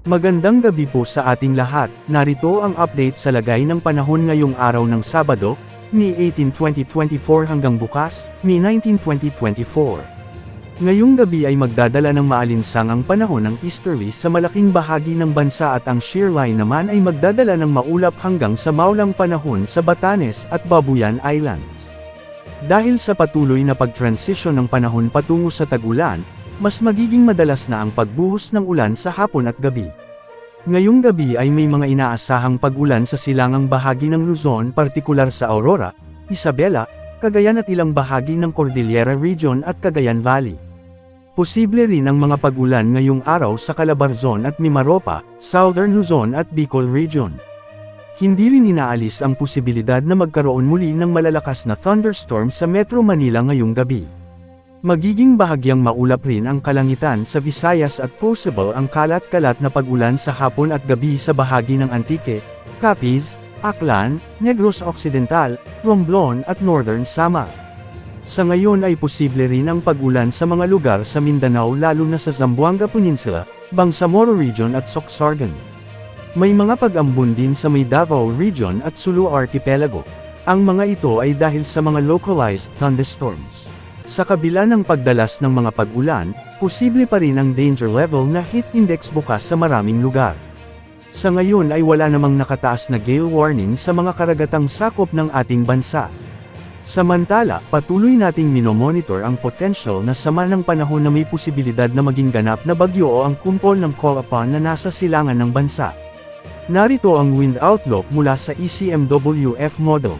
Magandang gabi po sa ating lahat. Narito ang update sa lagay ng panahon ngayong araw ng Sabado, May 18, 2024 hanggang bukas, May 19, 2024. Ngayong gabi ay magdadala ng maalinsangang panahon ng easterly sa malaking bahagi ng bansa at ang shear line naman ay magdadala ng maulap hanggang sa maulang panahon sa Batanes at Babuyan Islands. Dahil sa patuloy na pag-transition ng panahon patungo sa tag-ulan, mas magiging madalas na ang pagbuhos ng ulan sa hapon at gabi. Ngayong gabi ay may mga inaasahang pag-ulan sa silangang bahagi ng Luzon, partikular sa Aurora, Isabela, Cagayan at ilang bahagi ng Cordillera Region at Cagayan Valley. Posible rin ang mga pag-ulan ngayong araw sa Calabarzon at Mimaropa, Southern Luzon at Bicol Region. Hindi rin inaalis ang posibilidad na magkaroon muli ng malalakas na thunderstorm sa Metro Manila ngayong gabi. Magiging bahagyang maulap rin ang kalangitan sa Visayas at possible ang kalat-kalat na pag-ulan sa hapon at gabi sa bahagi ng Antique, Capiz, Aklan, Negros Occidental, Romblon at Northern Samar. Sa ngayon ay posible rin ang pag-ulan sa mga lugar sa Mindanao lalo na sa Zamboanga Peninsula, Bangsamoro Region at Sorsogon. May mga pag-ambon din sa may Davao Region at Sulu Archipelago. Ang mga ito ay dahil sa mga localized thunderstorms. Sa kabila ng pagdalas ng mga pag-ulan, posible pa rin ang danger level na heat index bukas sa maraming lugar. Sa ngayon ay wala namang nakataas na gale warning sa mga karagatang sakop ng ating bansa. Samantala, patuloy nating minomonitor ang potential na sama ng panahon na may posibilidad na maging ganap na bagyo o ang kumpol ng call-upon na nasa silangan ng bansa. Narito ang wind outlook mula sa ECMWF model.